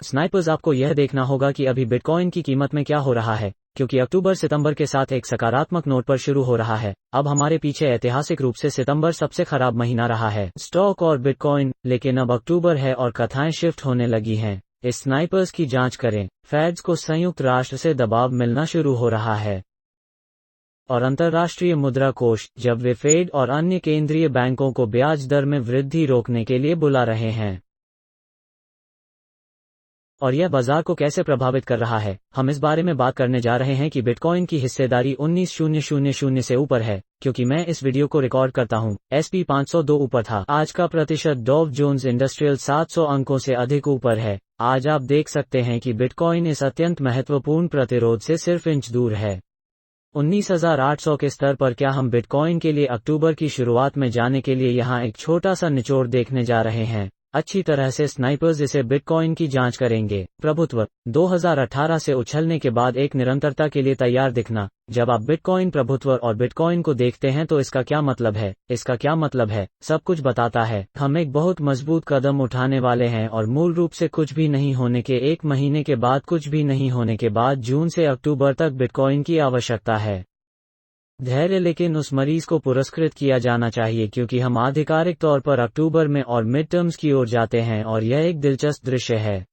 Snipers, आपको यह देखना होगा कि अभी बिटकॉइन की कीमत में क्या हो रहा है, क्योंकि अक्टूबर सितंबर के साथ एक सकारात्मक नोट पर शुरू हो रहा है। अब हमारे पीछे ऐतिहासिक रूप से सितंबर सबसे खराब महीना रहा है स्टॉक और बिटकॉइन, लेकिन अब अक्टूबर है और कथाएं शिफ्ट होने लगी हैं। इस स्नाइपर्स की जांच करें। फेड्स को संयुक्त राष्ट्र से दबाव मिलना शुरू हो रहा है और अंतर्राष्ट्रीय मुद्रा कोष, जब वे फेड और अन्य केंद्रीय बैंकों को ब्याज दर में वृद्धि रोकने के लिए बुला रहे हैं। और यह बाजार को कैसे प्रभावित कर रहा है, हम इस बारे में बात करने जा रहे हैं कि बिटकॉइन की हिस्सेदारी 19,000 से ऊपर है। क्योंकि मैं इस वीडियो को रिकॉर्ड करता हूं, SP 502 ऊपर था। आज का प्रतिशत डॉव जोन्स इंडस्ट्रियल 700 अंकों से अधिक ऊपर है। आज आप देख सकते हैं कि बिटकॉइन इस अत्यंत महत्वपूर्ण प्रतिरोध से सिर्फ इंच दूर है, 19,800 के स्तर पर। क्या हम बिटकॉइन के लिए अक्टूबर की शुरुआत में जाने के लिए यहां एक छोटा सा निचोड़ देखने जा रहे हैं। अच्छी तरह से स्नाइपर्स इसे बिटकॉइन की जांच करेंगे। प्रभुत्व 2018 से उछलने के बाद एक निरंतरता के लिए तैयार दिखना। जब आप बिटकॉइन प्रभुत्व और बिटकॉइन को देखते हैं तो इसका क्या मतलब है, इसका क्या मतलब है, सब कुछ बताता है। हम एक बहुत मजबूत कदम उठाने वाले हैं और मूल रूप से कुछ भी नहीं होने के एक महीने के बाद, कुछ भी नहीं होने के बाद जून से अक्टूबर तक बिटकॉइन की आवश्यकता है धैर्य। लेकिन उस मरीज को पुरस्कृत किया जाना चाहिए क्योंकि हम आधिकारिक तौर पर अक्टूबर में और मिड टर्म्स की ओर जाते हैं और यह एक दिलचस्प दृश्य है।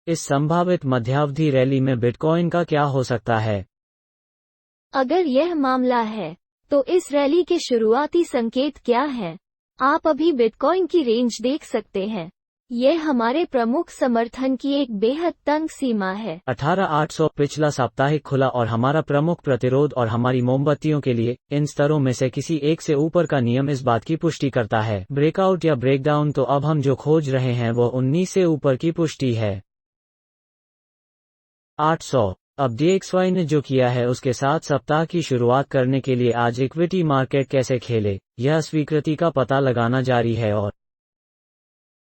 इस संभावित मध्यावधि रैली में बिटकॉइन का क्या हो सकता है? अगर यह मामला है तो इस रैली के शुरुआती संकेत क्या हैं? आप अभी बिटकॉइन की रेंज देख सकते हैं। यह हमारे प्रमुख समर्थन की एक बेहद तंग सीमा है। 18,800 पिछला साप्ताहिक खुला और हमारा प्रमुख प्रतिरोध और हमारी मोमबत्तियों के लिए इन स्तरों में से किसी एक से ऊपर का नियम इस बात की पुष्टि करता है। ब्रेकआउट या ब्रेकडाउन, तो अब हम जो खोज रहे हैं वो 19 से ऊपर की पुष्टि है। 800। अब DXY ने जो किया है उसके साथ सप्ताह की शुरुआत करने के लिए आज इक्विटी मार्केट कैसे खेले, यह स्वीकृति का पता लगाना जारी है और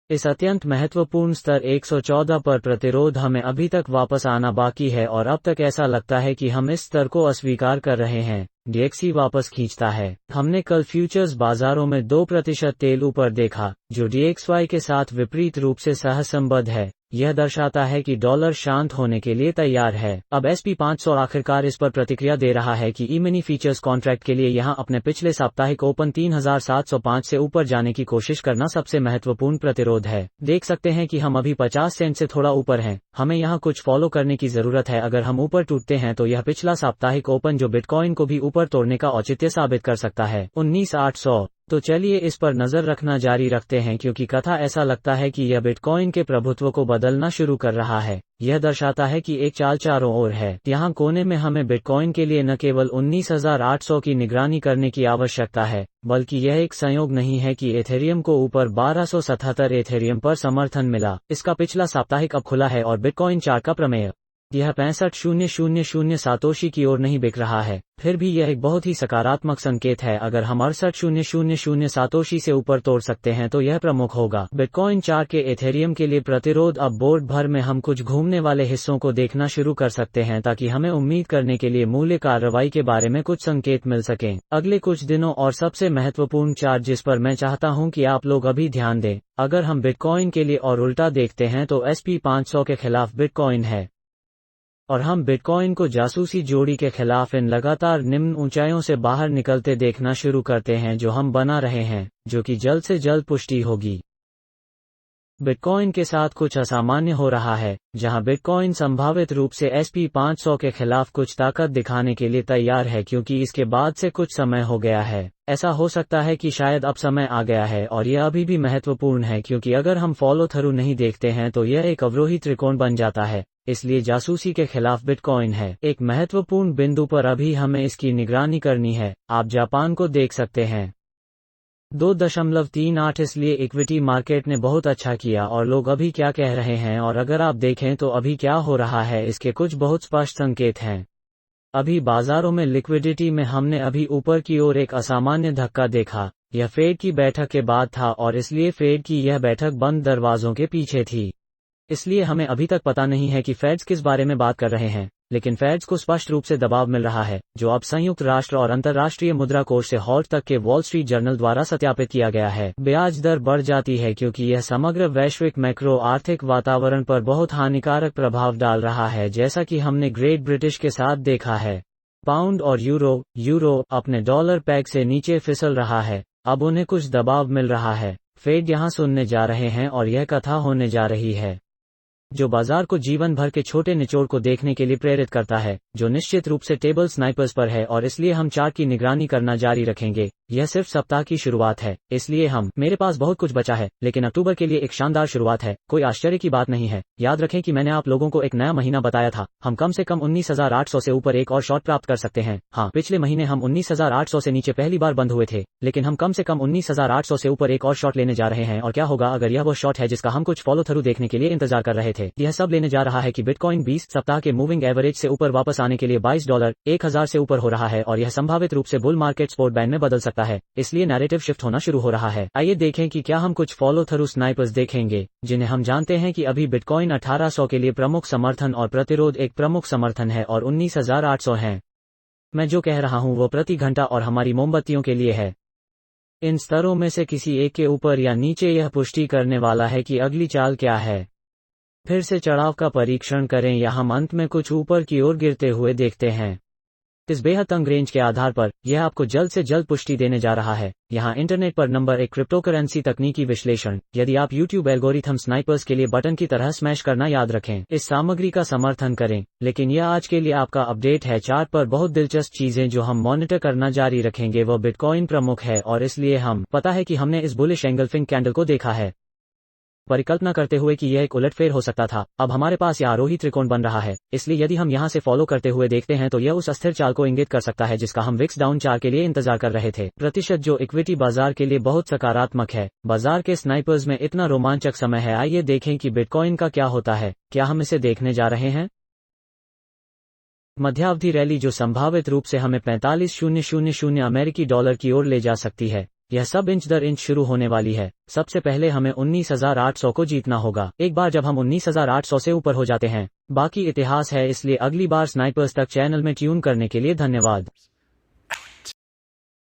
इस अत्यंत महत्वपूर्ण स्तर 114 पर प्रतिरोध हमें अभी तक वापस आना बाकी है और अब तक ऐसा लगता है कि हम इस स्तर को अस्वीकार कर रहे हैं। DXY वापस खींचता है। हमने कल फ्यूचर्स बाजारों में 2% तेल ऊपर देखा, जो DXY के साथ विपरीत रूप से सहसंबद्ध है। यह दर्शाता है कि डॉलर शांत होने के लिए तैयार है। अब SP 500 आखिरकार इस पर प्रतिक्रिया दे रहा है कि E-mini फीचर्स कॉन्ट्रैक्ट के लिए यहां अपने पिछले साप्ताहिक ओपन 3,705 से ऊपर जाने की कोशिश करना सबसे महत्वपूर्ण प्रतिरोध है। देख सकते हैं कि हम अभी 50 सेंट से थोड़ा ऊपर हैं। हमें यहां कुछ फॉलो करने की जरूरत है। अगर हम ऊपर टूटते हैं तो यह पिछला साप्ताहिक ओपन जो बिटकॉइन को भी ऊपर तोड़ने का औचित्य साबित कर सकता है, 19,800। तो चलिए इस पर नजर रखना जारी रखते हैं क्योंकि कथा ऐसा लगता है कि यह बिटकॉइन के प्रभुत्व को बदलना शुरू कर रहा है। यह दर्शाता है कि एक चाल चारों ओर है। यहाँ कोने में हमें बिटकॉइन के लिए न केवल 19,800 की निगरानी करने की आवश्यकता है, बल्कि यह एक संयोग नहीं है कि एथेरियम को ऊपर 1277 एथेरियम पर समर्थन मिला। इसका पिछला साप्ताहिक अब खुला है और बिटकॉइन चार्ट का प्रमेय यह 65,000 सातोशी की ओर नहीं बिक रहा है। फिर भी यह एक बहुत ही सकारात्मक संकेत है। अगर हम 68,000 सातोशी से ऊपर तोड़ सकते हैं तो यह प्रमुख होगा। बिटकॉइन चार्ट के एथेरियम के लिए प्रतिरोध अब बोर्ड भर में हम कुछ घूमने वाले हिस्सों को देखना शुरू कर सकते हैं ताकि हमें उम्मीद करने के लिए मूल्य कार्रवाई के बारे में कुछ संकेत मिल सकें अगले कुछ दिनों। और सबसे महत्वपूर्ण चार्ट जिस पर मैं चाहता हूं कि आप लोग अभी ध्यान दें, अगर हम बिटकॉइन के लिए और उल्टा देखते हैं तो SP 500 के खिलाफ बिटकॉइन है और हम बिटकॉइन को जासूसी जोड़ी के खिलाफ इन लगातार निम्न ऊंचाइयों से बाहर निकलते देखना शुरू करते हैं जो हम बना रहे हैं, जो कि जल्द से जल्द पुष्टि होगी। बिटकॉइन के साथ कुछ असामान्य हो रहा है, जहां बिटकॉइन संभावित रूप से SP 500 के खिलाफ कुछ ताकत दिखाने के लिए तैयार है क्योंकि इसके बाद से कुछ समय हो गया है। ऐसा हो सकता है कि शायद अब समय आ गया है और यह अभी भी महत्वपूर्ण है क्योंकि अगर हम फॉलो थ्रू नहीं देखते हैं तो यह एक अवरोही त्रिकोण बन जाता है। इसलिए जासूसी के खिलाफ बिटकॉइन है एक महत्वपूर्ण बिंदु पर। अभी हमें इसकी निगरानी करनी है। आप जापान को देख सकते हैं 2.38। इसलिए इक्विटी मार्केट ने बहुत अच्छा किया और लोग अभी क्या कह रहे हैं और अगर आप देखें तो अभी क्या हो रहा है, इसके कुछ बहुत स्पष्ट संकेत हैं। अभी बाजारों में लिक्विडिटी में हमने अभी ऊपर की ओर एक असामान्य धक्का देखा। यह फेड की बैठक के बाद था और इसलिए फेड की यह बैठक बंद दरवाजों के पीछे थी। इसलिए हमें अभी तक पता नहीं है कि फेड्स किस बारे में बात कर रहे हैं। लेकिन फेड्स को स्पष्ट रूप से दबाव मिल रहा है, जो अब संयुक्त राष्ट्र और अंतर्राष्ट्रीय मुद्रा कोष से हॉल्ट तक के वॉल स्ट्रीट जर्नल द्वारा सत्यापित किया गया है। ब्याज दर बढ़ जाती है क्योंकि यह समग्र वैश्विक मैक्रो आर्थिक वातावरण पर बहुत हानिकारक प्रभाव डाल रहा है, जैसा कि हमने ग्रेट ब्रिटिश के साथ देखा है। पाउंड और यूरो अपने डॉलर पैग से नीचे फिसल रहा है। अब उन्हें कुछ दबाव मिल रहा है। फेड यहां सुनने जा रहे हैं और यह कथा होने जा रही है जो बाजार को जीवन भर के छोटे निचोड़ को देखने के लिए प्रेरित करता है, जो निश्चित रूप से टेबल स्नाइपर्स पर है, और इसलिए हम चार्ट की निगरानी करना जारी रखेंगे। यह सिर्फ सप्ताह की शुरुआत है, इसलिए मेरे पास बहुत कुछ बचा है, लेकिन अक्टूबर के लिए एक शानदार शुरुआत है। कोई आश्चर्य की बात नहीं है। याद रखें कि मैंने आप लोगों को एक नया महीना बताया था। हम कम से कम 19,800 से ऊपर एक और शॉर्ट प्राप्त कर सकते हैं। हाँ, पिछले महीने हम 19,800 से नीचे पहली बार बंद हुए थे, लेकिन हम कम से कम 19,800 से ऊपर एक और शॉर्ट लेने जा रहे हैं। और क्या होगा अगर यह वो शॉर्ट है जिसका हम कुछ फॉलो थ्रू देखने के लिए इंतजार कर रहे थे? यह सब लेने जा रहा है कि बिटकॉइन 20 सप्ताह के मूविंग एवरेज से ऊपर वापस आने के लिए $22 1000 से ऊपर हो रहा है, और यह संभावित रूप से बुल मार्केट सपोर्ट बैंड में बदल सकता है। इसलिए नैरेटिव शिफ्ट होना शुरू हो रहा है। आइए देखें कि क्या हम कुछ फॉलो थ्रू स्नाइपर्स देखेंगे, जिन्हें हम जानते हैं कि अभी बिटकॉइन 1800 के लिए प्रमुख समर्थन और प्रतिरोध एक प्रमुख समर्थन है और 19,800 है। मैं जो कह रहा हूं वो प्रति घंटा और हमारी मोमबत्तियों के लिए है। इन स्तरों में से किसी एक के ऊपर या नीचे यह पुष्टि करने वाला है कि अगली चाल क्या है। फिर से चढ़ाव का परीक्षण करें या हम अंत में कुछ ऊपर की ओर गिरते हुए देखते हैं। इस बेहद तंग रेंज के आधार पर यह आपको जल्द से जल्द पुष्टि देने जा रहा है। यहाँ इंटरनेट पर नंबर 1 क्रिप्टोकरेंसी तकनीकी विश्लेषण। यदि आप YouTube एल्गोरिथम स्नाइपर्स के लिए बटन की तरह स्मैश करना याद रखें, इस सामग्री का समर्थन करें। लेकिन यह आज के लिए आपका अपडेट है। चार्ट पर बहुत दिलचस्प चीजें जो हम मॉनिटर करना जारी रखेंगे वह बिटकॉइन प्रमुख है, और इसलिए पता है कि हमने इस बुलिश एंगल्फिंग कैंडल को देखा है, परिकल्पना करते हुए कि यह एक उलटफेर हो सकता था। अब हमारे पास यह आरोही त्रिकोण बन रहा है, इसलिए यदि हम यहां से फॉलो करते हुए देखते हैं तो यह उस अस्थिर चाल को इंगित कर सकता है जिसका हम विक्स डाउन चार्ट के लिए इंतजार कर रहे थे। प्रतिशत जो इक्विटी बाजार के लिए बहुत सकारात्मक है। बाजार के स्नाइपर्स में इतना रोमांचक समय है। आइए देखें कि बिटकॉइन का क्या होता है। क्या हम इसे देखने जा रहे हैं? मध्यावधि रैली जो संभावित रूप से हमें 45,000 अमेरिकी डॉलर की ओर ले जा सकती है। यह सब इंच दर इंच शुरू होने वाली है। सबसे पहले हमें 19,800 को जीतना होगा। एक बार जब हम 19,800 से ऊपर हो जाते हैं, बाकी इतिहास है। इसलिए अगली बार स्नाइपर्स तक चैनल में ट्यून करने के लिए धन्यवाद।